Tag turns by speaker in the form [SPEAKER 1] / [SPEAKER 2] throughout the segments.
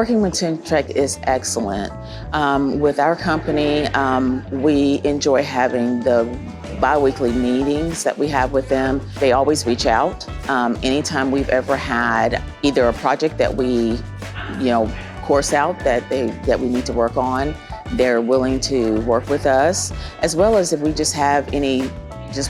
[SPEAKER 1] Working with Trintech is excellent. With our company, we enjoy having the bi-weekly meetings that we have with them. They always reach out. Anytime we've ever had either a project that we, course out that we need to work on, they're willing to work with us, as well as if we just have any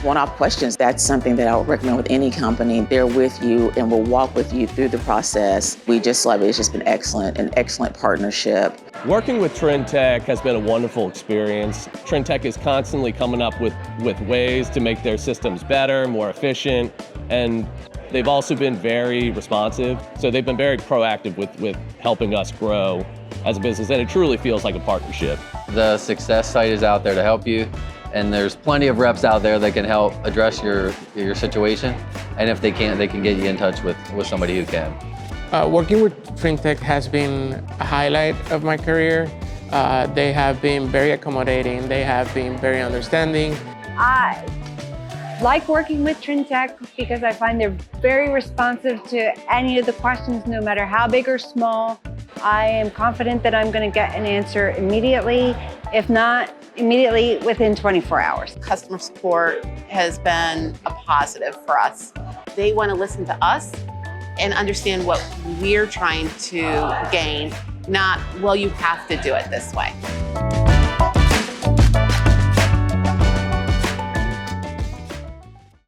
[SPEAKER 1] one-off questions. That's something that I would recommend with any company. They're with you and will walk with you through the process. We just love it. It's just been excellent, an excellent partnership.
[SPEAKER 2] Working with Trintech has been a wonderful experience. Trintech is constantly coming up with ways to make their systems better, more efficient, and they've also been very responsive. So they've been very proactive with helping us grow as a business, and it truly feels like a partnership.
[SPEAKER 3] The Success site is out there to help you, and there's plenty of reps out there that can help address your situation. And if they can't, they can get you in touch with somebody who can.
[SPEAKER 4] Working with Trintech has been a highlight of my career. They have been very accommodating. They have been very understanding.
[SPEAKER 5] I like working with Trintech because I find they're very responsive to any of the questions, no matter how big or small. I am confident that I'm going to get an answer immediately, if not immediately within 24 hours.
[SPEAKER 6] Customer support has been a positive for us. They want to listen to us and understand what we're trying to gain, not, well, you have to do it this way.